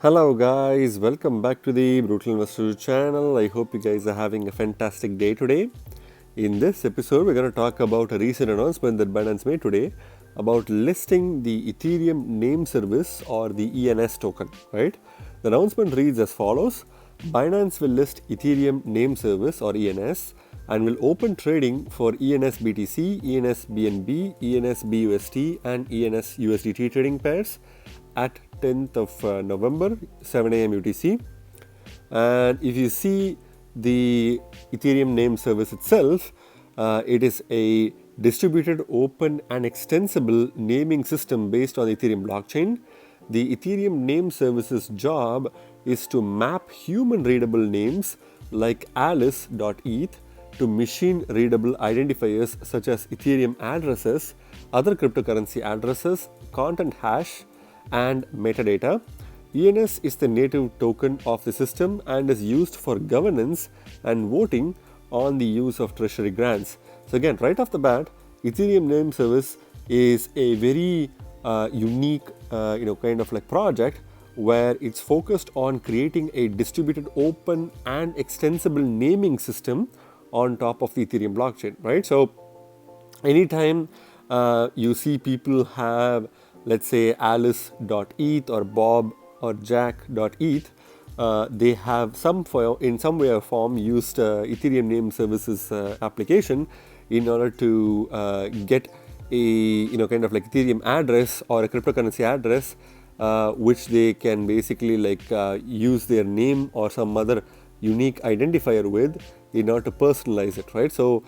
Hello guys, welcome back to the Brutal Investor channel. I hope you guys are having a fantastic day today. In this episode, we're going to talk about a recent announcement that Binance made today about listing the Ethereum name service or the ENS token, right? The announcement reads as follows. Binance will list Ethereum name service or ENS and will open trading for ENS BTC, ENS BNB, ENS BUSD and ENS USDT trading pairs at 10th of November, 7 a.m. UTC. And if you see the Ethereum name service itself, it is a distributed, open and extensible naming system based on the Ethereum blockchain. The Ethereum name service's job is to map human readable names like Alice.eth to machine readable identifiers such as Ethereum addresses, other cryptocurrency addresses, content hash, and metadata. ENS is the native token of the system and is used for governance and voting on the use of treasury grants. So again, right off the bat, Ethereum name service is a very unique kind of like project where it's focused on creating a distributed, open and extensible naming system on top of the Ethereum blockchain, right? So anytime you see people have, let's say, Alice.eth or Bob or Jack.eth, they have in some way or form used Ethereum name services application in order to get a kind of like Ethereum address or a cryptocurrency address, which they can basically use their name or some other unique identifier with in order to personalize it, right? So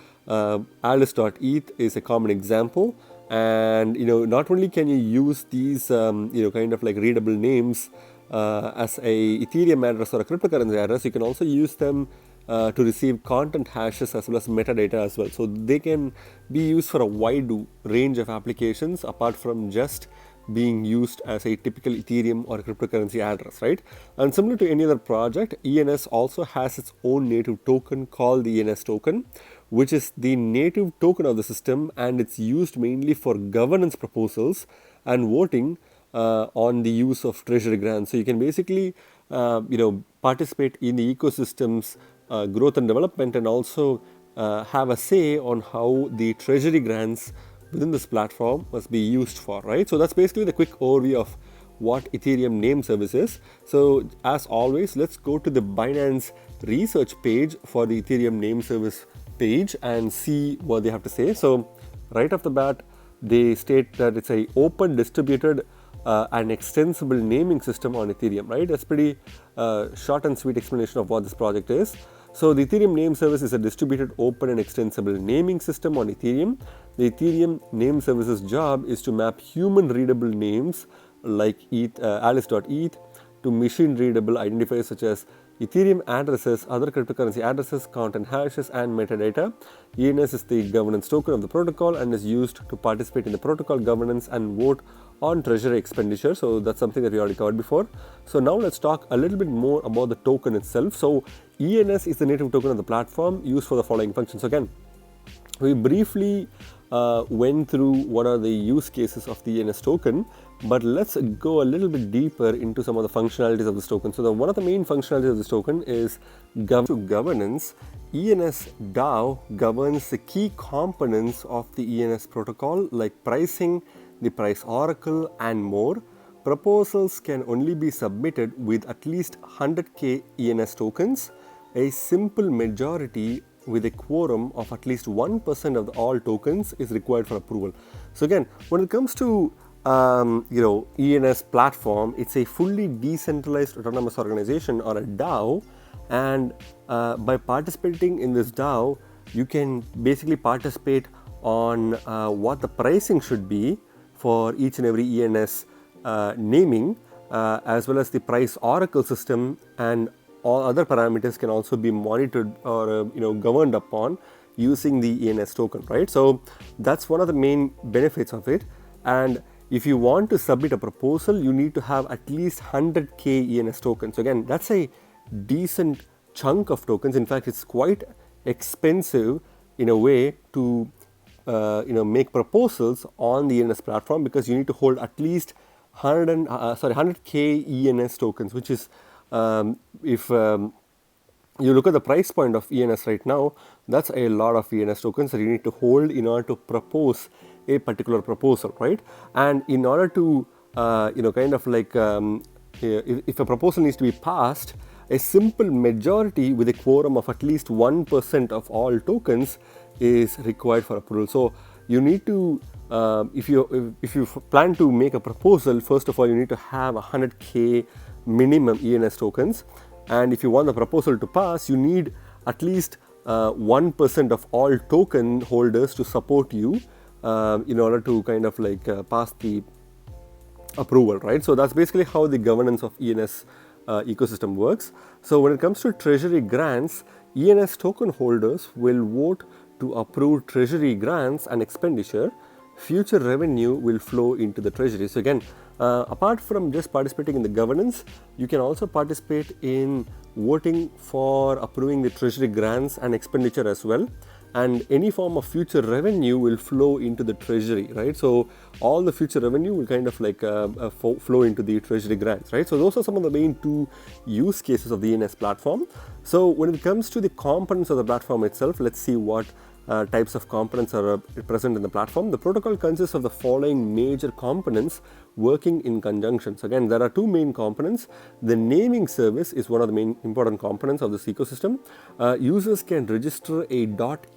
Alice.eth is a common example. And not only can you use these kind of like readable names as a Ethereum address or a cryptocurrency address, you can also use them to receive content hashes as well as metadata as well. So they can be used for a wide range of applications apart from just being used as a typical Ethereum or cryptocurrency address, right? And similar to any other project, ENS also has its own native token called the ENS token, which is the native token of the system, and it's used mainly for governance proposals and voting on the use of treasury grants. So you can basically participate in the ecosystem's growth and development, and also have a say on how the treasury grants within this platform must be used for, right? So that's basically the quick overview of what Ethereum name service is. So as always, let's go to the Binance research page for the Ethereum name service page and see what they have to say. So right off the bat, they state that it's a open, distributed and extensible naming system on Ethereum, right? That's pretty short and sweet explanation of what this project is. So the Ethereum name service is a distributed, open and extensible naming system on Ethereum. The Ethereum name service's job is to map human readable names like Alice.eth to machine readable identifiers such as Ethereum addresses, other cryptocurrency addresses, content hashes and metadata. ENS is the governance token of the protocol and is used to participate in the protocol governance and vote on treasury expenditure. So that's something that we already covered before. So now let's talk a little bit more about the token itself. So ENS is the native token of the platform used for the following functions. So again, we briefly went through what are the use cases of the ENS token, but let's go a little bit deeper into some of the functionalities of this token. So one of the main functionalities of this token is governance. ENS DAO governs the key components of the ENS protocol like pricing, the price oracle and more. Proposals can only be submitted with at least 100k ENS tokens. A simple majority with a quorum of at least 1% of all tokens is required for approval. So again, when it comes to ENS platform, it's a fully decentralized autonomous organization or a DAO, and by participating in this DAO, you can basically participate on what the pricing should be for each and every ENS naming, as well as the price oracle system, and all other parameters can also be monitored or governed upon using the ENS token, right? So that's one of the main benefits of it. And if you want to submit a proposal, you need to have at least 100k ENS tokens. So again, that's a decent chunk of tokens. In fact, it's quite expensive in a way to make proposals on the ENS platform, because you need to hold at least 100k ENS tokens, which is if you look at the price point of ENS right now, that's a lot of ENS tokens that you need to hold in order to propose a particular proposal, right? And in order to if a proposal needs to be passed, a simple majority with a quorum of at least 1% of all tokens is required for approval. So you need to, if you plan to make a proposal, first of all, you need to have 100k minimum ENS tokens. And if you want the proposal to pass, you need at least 1% of all token holders to support you in order to pass the approval, right? So that's basically how the governance of ENS ecosystem works. So when it comes to treasury grants, ENS token holders will vote to approve treasury grants and expenditure. Future revenue will flow into the treasury. So again, apart from just participating in the governance, you can also participate in voting for approving the treasury grants and expenditure as well. And any form of future revenue will flow into the treasury, right? So all the future revenue will flow into the treasury grants, right? So those are some of the main two use cases of the ENS platform. So when it comes to the components of the platform itself, let's see what types of components are present in the platform. The protocol consists of the following major components working in conjunction. So again, there are two main components. The naming service is one of the main important components of this ecosystem. Users can register a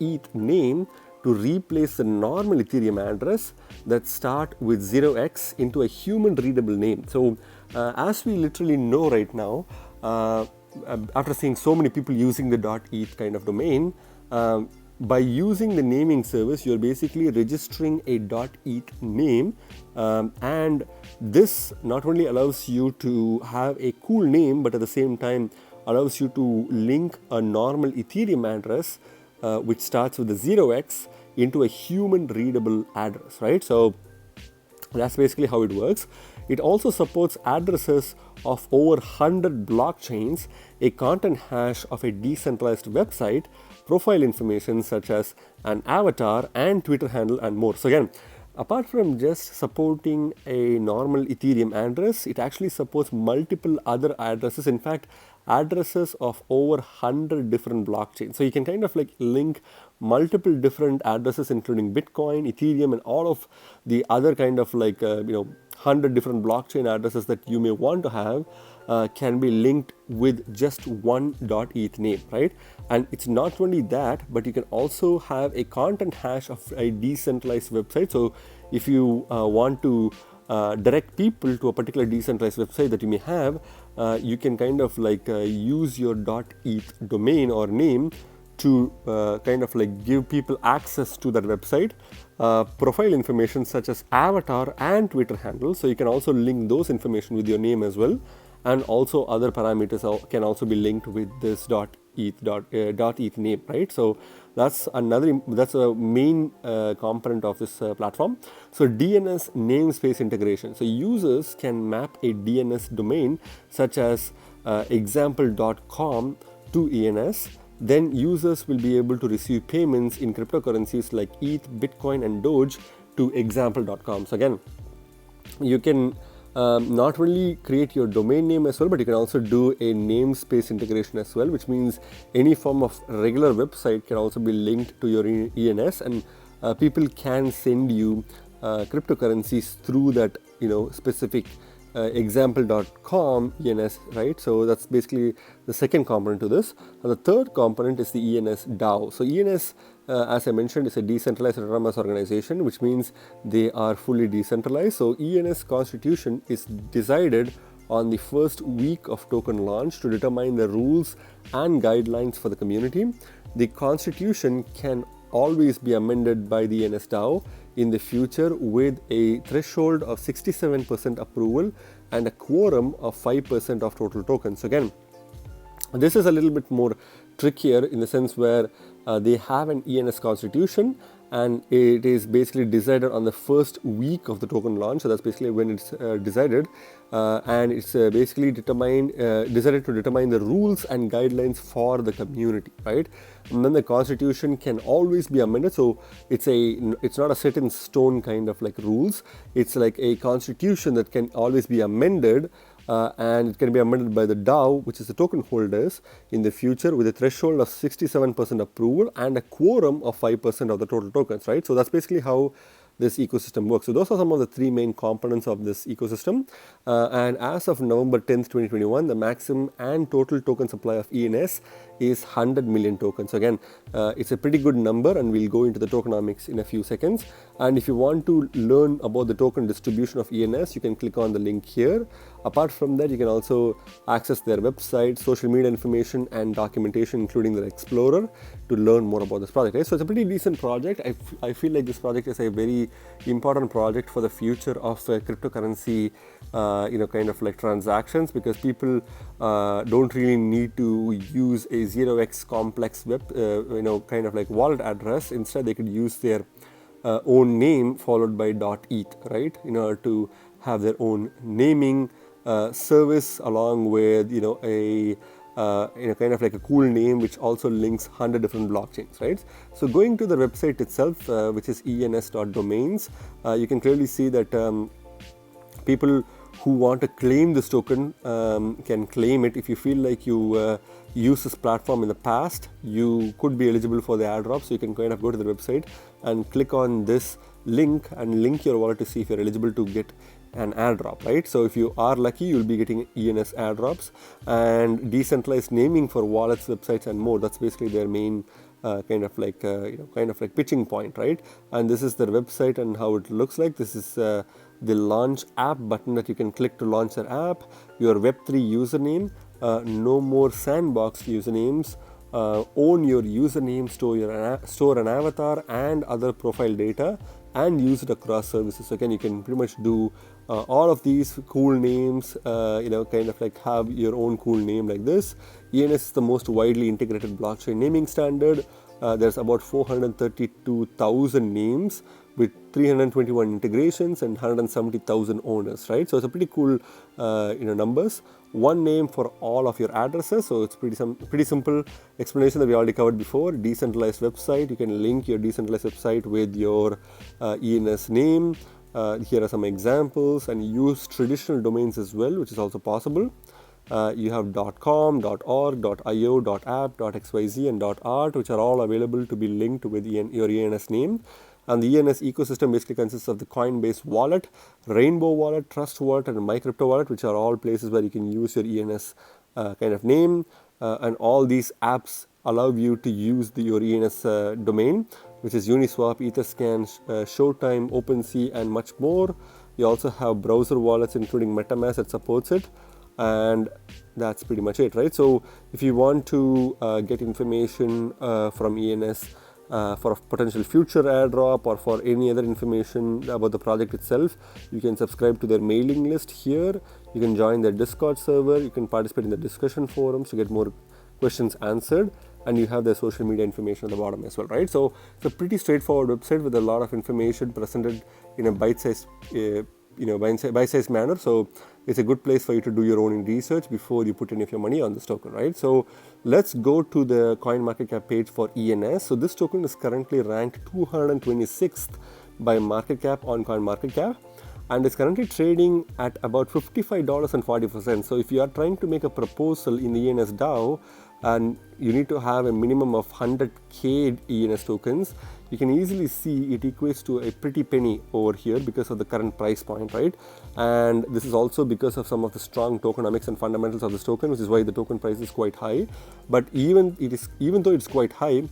.eth name to replace the normal Ethereum address that start with 0x into a human readable name. So as we literally know right now, after seeing so many people using the .eth kind of domain, by using the naming service, you're basically registering a .eth name, and this not only allows you to have a cool name, but at the same time allows you to link a normal Ethereum address, which starts with the 0x, into a human readable address, right? So that's basically how it works. It also supports addresses of over 100 blockchains, a content hash of a decentralized website, profile information such as an avatar and Twitter handle, and more. So again, apart from just supporting a normal Ethereum address, it actually supports multiple other addresses. In fact, addresses of over 100 different blockchains. So you can link multiple different addresses, including Bitcoin, Ethereum, and all of the other 100 different blockchain addresses that you may want to have can be linked with just one .eth name, right? And it's not only that, but you can also have a content hash of a decentralized website. So if you want to direct people to a particular decentralized website that you may have, you can use your .eth domain or name to give people access to that website. Profile information such as avatar and Twitter handle, so you can also link those information with your name as well, and also other parameters can also be linked with this .eth name, right? So that's a main component of this platform. So DNS Namespace Integration. So users can map a DNS domain such as example.com to ENS. Then users will be able to receive payments in cryptocurrencies like ETH, Bitcoin, and Doge to example.com. So again, you can not only create your domain name as well, but you can also do a namespace integration as well, which means any form of regular website can also be linked to your ENS, and people can send you cryptocurrencies through that specific example.com ENS, right? So that's basically the second component to this. And the third component is the ENS DAO. So ENS, as I mentioned, is a decentralized autonomous organization, which means they are fully decentralized. So ENS constitution is decided on the first week of token launch to determine the rules and guidelines for the community. The constitution can always be amended by the ENS DAO in the future with a threshold of 67% approval and a quorum of 5% of total tokens. Again, this is a little bit more trickier in the sense where they have an ENS constitution, and it is basically decided on the first week of the token launch. So that's basically when it's decided. and it's basically decided to determine the rules and guidelines for the community, right? And then the constitution can always be amended, so it's not a set in stone kind of like rules. It's like a constitution that can always be amended, and it can be amended by the DAO, which is the token holders, in the future, with a threshold of 67% approval and a quorum of 5% of the total tokens, right? So that's basically how this ecosystem works. So those are some of the three main components of this ecosystem. And as of November 10th, 2021, the maximum and total token supply of ENS is 100 million tokens. So again, it's a pretty good number, and we'll go into the tokenomics in a few seconds. And if you want to learn about the token distribution of ENS, you can click on the link here. Apart from that, you can also access their website, social media information, and documentation, including their Explorer, to learn more about this project. Right? So it's a pretty decent project. I feel like this project is a very important project for the future of cryptocurrency, kind of like transactions, because people don't really need to use a 0x complex kind of like wallet address. Instead, they could use their own name followed by .eth, right, in order to have their own naming service, along with a kind of like a cool name which also links 100 different blockchains, right? So going to the website itself, which is ens.domains, you can clearly see that people who want to claim this token can claim it. If you feel like you used this platform in the past, you could be eligible for the airdrop. So you can kind of go to the website and click on this link and link your wallet to see if you're eligible to get an airdrop, right? So if you are lucky, you'll be getting ENS airdrops and decentralized naming for wallets, websites, and more. That's basically their main kind of like pitching point, right? And this is their website and how it looks like. This is the launch app button that you can click to launch their app. Your Web3 username, no more sandboxed usernames. Own your username, store an avatar and other profile data, and use it across services. So again, you can pretty much do all of these cool names, kind of like have your own cool name like this. ENS is the most widely integrated blockchain naming standard. There's about 432,000 names with 321 integrations and 170,000 owners, right? So it's a pretty cool, numbers. One name for all of your addresses. So it's pretty simple explanation that we already covered before. Decentralized website. You can link your decentralized website with your ENS name. Here are some examples, and use traditional domains as well, which is also possible. You have .com, .org, .io, .app, .xyz, and .art, which are all available to be linked with your ENS name. And the ENS ecosystem basically consists of the Coinbase wallet, Rainbow wallet, Trust wallet, and MyCrypto wallet, which are all places where you can use your ENS kind of name. And all these apps allow you to use your ENS domain, which is Uniswap, Etherscan, Showtime, OpenSea, and much more. You also have browser wallets, including MetaMask, that supports it. And that's pretty much it, right? So if you want to get information from ENS for a potential future airdrop or for any other information about the project itself, you can subscribe to their mailing list here. You can join their Discord server. You can participate in the discussion forums to get more questions answered. And you have their social media information at the bottom as well, right? So it's a pretty straightforward website with a lot of information presented in a bite-sized bite-sized manner. So it's a good place for you to do your own research before you put any of your money on this token, right? So let's go to the CoinMarketCap page for ENS. So this token is currently ranked 226th by market cap on CoinMarketCap, and it's currently trading at about $55.44. So if you are trying to make a proposal in the ENS DAO, and you need to have a minimum of 100k ENS tokens, you can easily see it equates to a pretty penny over here because of the current price point, right? And this is also because of some of the strong tokenomics and fundamentals of this token, which is why the token price is quite high. But even though it's quite high,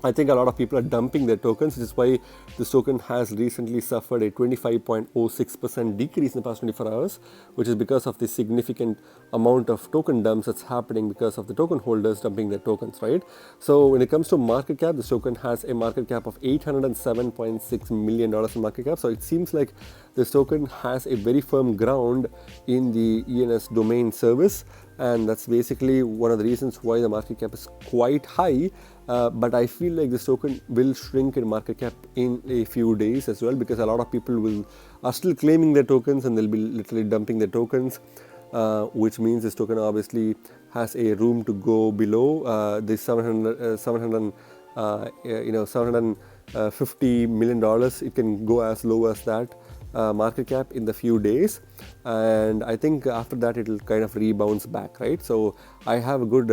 I think a lot of people are dumping their tokens, which is why this token has recently suffered a 25.06% decrease in the past 24 hours, which is because of the significant amount of token dumps that's happening because of the token holders dumping their tokens, right? So when it comes to market cap, this token has a market cap of $807.6 million in market cap. So it seems like this token has a very firm ground in the ENS domain service. and that's basically one of the reasons why the market cap is quite high. But I feel like this token will shrink in market cap in a few days as well, because a lot of people are still claiming their tokens, and they'll be literally dumping their tokens, which means this token obviously has a room to go below this $750 million. It can go as low as that market cap in the few days, and I think after that it will kind of rebounce back, right? So I have a good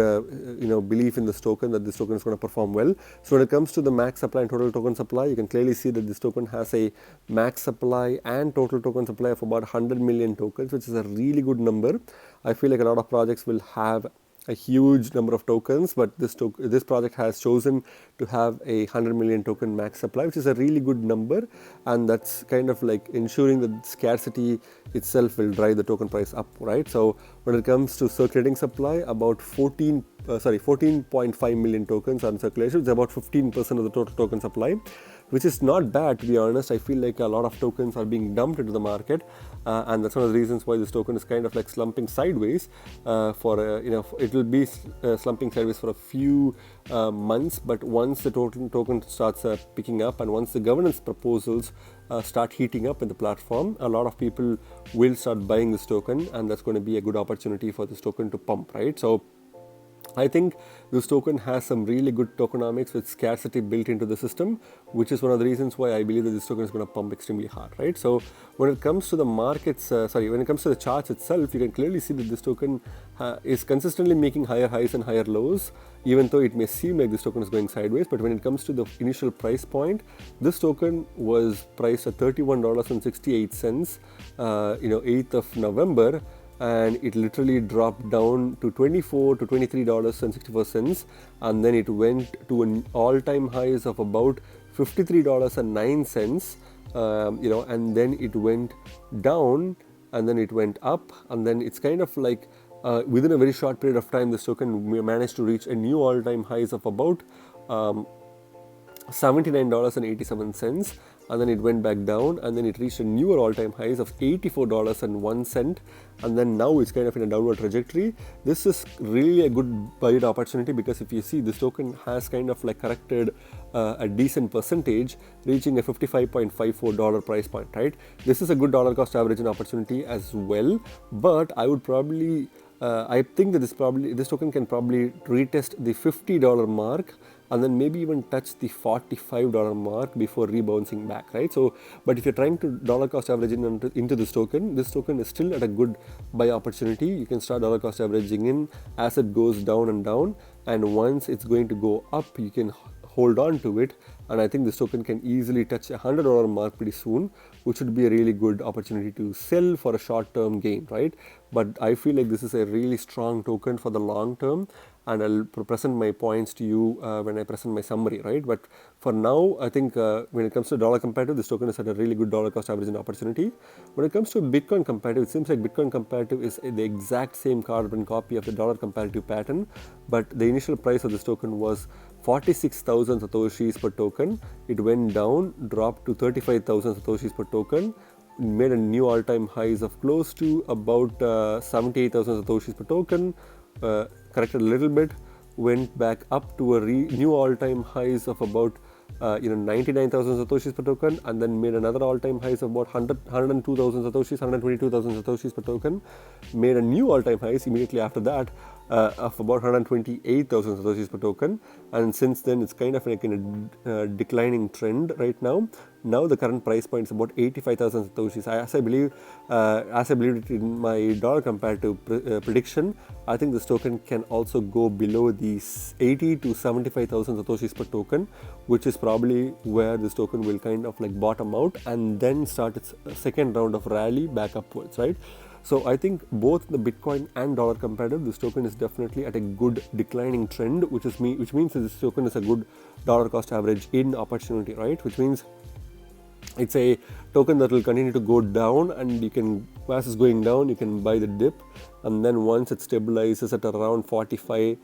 belief in this token, that this token is going to perform well. So when it comes to the max supply and total token supply, you can clearly see that this token has a max supply and total token supply of about 100 million tokens, which is a really good number. I feel like a lot of projects will have a huge number of tokens, but this project has chosen to have a 100 million token max supply, which is a really good number, and that's kind of like ensuring that scarcity itself will drive the token price up, right? So when it comes to circulating supply, about 14.5 million tokens are in circulation. It's about 15% of the total token supply, which is not bad, to be honest. I feel like a lot of tokens are being dumped into the market, and that's one of the reasons why this token is kind of like slumping sideways. It will be slumping sideways for a few months, but once the token starts picking up, and once the governance proposals start heating up in the platform, a lot of people will start buying this token, and that's going to be a good opportunity for this token to pump, right? So I think this token has some really good tokenomics with scarcity built into the system, which is one of the reasons why I believe that this token is going to pump extremely hard, right? So when it comes to the markets, when it comes to the charts itself, you can clearly see that this token is consistently making higher highs and higher lows, even though it may seem like this token is going sideways. But when it comes to the initial price point, this token was priced at $31.68, 8th of November, and it literally dropped down to $24 to $23.64, and then it went to an all-time highs of about $53.09, and then it went down, and then it went up, and then it's kind of like within a very short period of time, this token managed to reach a new all-time highs of about $79.87, and then it went back down, and then it reached a newer all-time highs of $84.01, and then now it's kind of in a downward trajectory. This is really a good buy opportunity, because if you see, this token has kind of like corrected a decent percentage, reaching a $55.54 price point, right? This is a good dollar cost averaging opportunity as well, but I would probably I think that this token can probably retest the $50 mark, and then maybe even touch the $45 mark before rebounding back, right? So, but if you're trying to dollar cost averaging into this token is still at a good buy opportunity. You can start dollar cost averaging in as it goes down and down, and once it's going to go up, you can hold on to it, and I think this token can easily touch a $100 mark pretty soon, which would be a really good opportunity to sell for a short-term gain, right? But I feel like this is a really strong token for the long term, and I'll present my points to you when I present my summary, right? But for now, I think when it comes to dollar comparative, this token is at a really good dollar cost averaging opportunity. When it comes to Bitcoin comparative, it seems like Bitcoin comparative is the exact same carbon copy of the dollar comparative pattern, but the initial price of this token was 46,000 satoshis per token. It went down, dropped to 35,000 satoshis per token, made a new all-time highs of close to about 78,000 satoshis per token, corrected a little bit, went back up to a new all-time highs of about 99,000 satoshis per token, and then made another all-time highs of about 102,000 satoshis, 122,000 satoshis per token, made a new all-time highs immediately after that of about 128,000 satoshis per token, and since then it's kind of like in a declining trend right now. Now the current price point is about 85,000 satoshis. As I believed it in my dollar comparative prediction, I think this token can also go below these 80 to 75,000 satoshis per token, which is probably where this token will kind of like bottom out and then start its second round of rally back upwards, right? So I think both the Bitcoin and dollar comparative, this token is definitely at a good declining trend, which means that this token is a good dollar cost average in opportunity, right? Which means it's a token that will continue to go down, and you can, as it's going down, you can buy the dip, and then once it stabilizes at around $45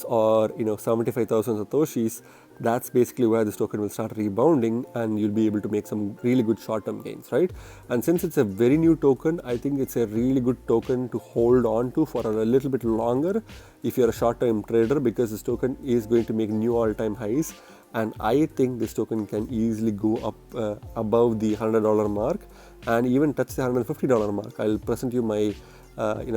or 75,000 satoshis, that's basically where this token will start rebounding and you'll be able to make some really good short-term gains, right? And since it's a very new token, I think it's a really good token to hold on to for a little bit longer if you're a short-term trader, because this token is going to make new all-time highs. And I think this token can easily go up above the $100 mark and even touch the $150 mark. I'll present you my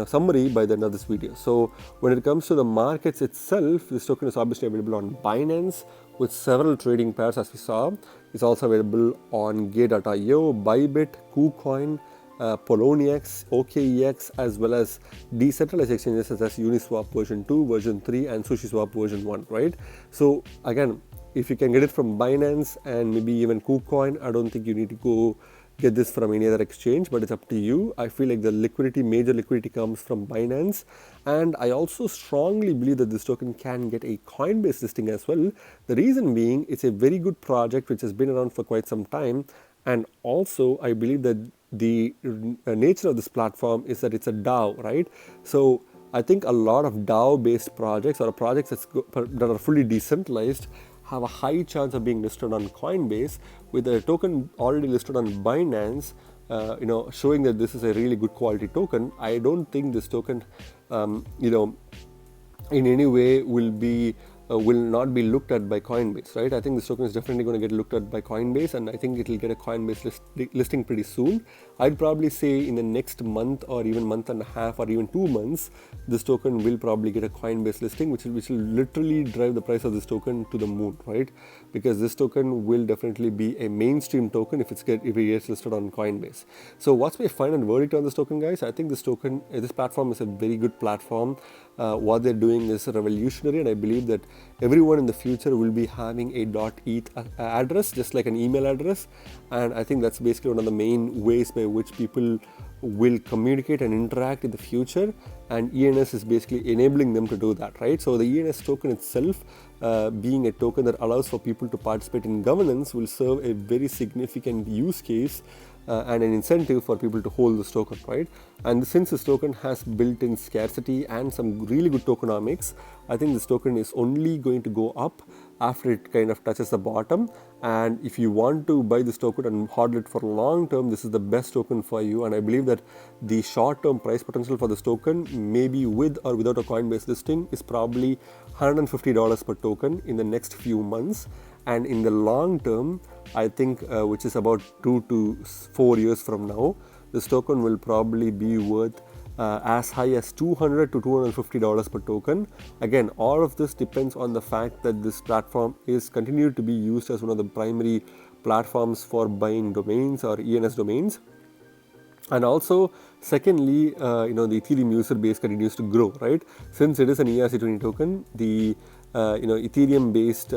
summary by the end of this video. So when it comes to the markets itself, this token is obviously available on Binance with several trading pairs, as we saw. It's also available on Gate.io, Bybit, KuCoin, Poloniex, OKEX, as well as decentralized exchanges such as Uniswap version 2, version 3 and SushiSwap version 1, right? So again, if you can get it from Binance and maybe even KuCoin, I don't think you need to go get this from any other exchange, but it's up to you. I feel like the liquidity, major liquidity comes from Binance, and I also strongly believe that this token can get a Coinbase listing as well. The reason being, it's a very good project which has been around for quite some time, and also I believe that the nature of this platform is that it's a DAO, right? So I think a lot of DAO based projects or projects that are fully decentralized have a high chance of being listed on Coinbase, with a token already listed on Binance, showing that this is a really good quality token. I don't think this token, in any way will not be looked at by Coinbase, right? I think this token is definitely going to get looked at by Coinbase, and I think it will get a Coinbase listing pretty soon. I'd probably say in the next month or even month and a half or even 2 months, this token will probably get a Coinbase listing, which will literally drive the price of this token to the moon, right? Because this token will definitely be a mainstream token if it gets listed on Coinbase. So what's my final verdict on this token, guys? I think this platform is a very good platform. What they're doing is revolutionary, and I believe that everyone in the future will be having a .eth address, just like an email address, and I think that's basically one of the main ways by which people will communicate and interact in the future, and ENS is basically enabling them to do that, right? So the ENS token itself, being a token that allows for people to participate in governance, will serve a very significant use case and an incentive for people to hold this token, right? And since this token has built-in scarcity and some really good tokenomics, I think this token is only going to go up after it kind of touches the bottom. And if you want to buy this token and hold it for long term, this is the best token for you. And I believe that the short-term price potential for this token, maybe with or without a Coinbase listing, is probably $150 per token in the next few months. And in the long term, I think, which is about 2 to 4 years from now, this token will probably be worth as high as $200 to $250 per token. Again, all of this depends on the fact that this platform is continued to be used as one of the primary platforms for buying domains or ENS domains. And also, secondly, the Ethereum user base continues to grow, right? Since it is an ERC20 token, the Ethereum based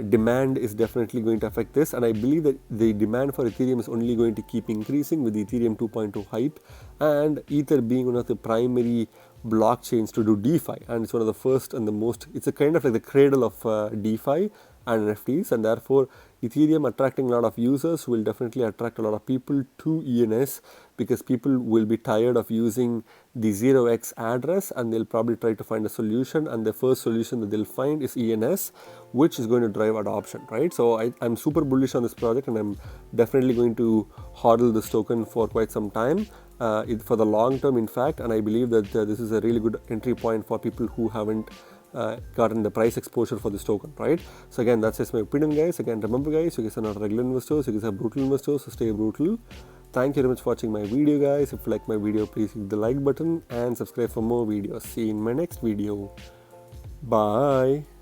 demand is definitely going to affect this, and I believe that the demand for Ethereum is only going to keep increasing with the Ethereum 2.2 hype, and Ether being one of the primary blockchains to do DeFi, and it's one of the first and the most, it's a kind of like the cradle of DeFi and NFTs, and therefore Ethereum attracting a lot of users will definitely attract a lot of people to ENS, because people will be tired of using the 0x address and they'll probably try to find a solution, and the first solution that they'll find is ENS, which is going to drive adoption, right? So I'm super bullish on this project, and I'm definitely going to hodl this token for quite some time, for the long term in fact, and I believe that this is a really good entry point for people who haven't gotten the price exposure for this token, right? So again, that's just my opinion, guys. Again, remember, guys, you guys are not regular investors, you guys are brutal investors, so stay brutal. Thank you very much for watching my video, guys. If you like my video, please hit the like button and subscribe for more videos. See you in my next video. Bye.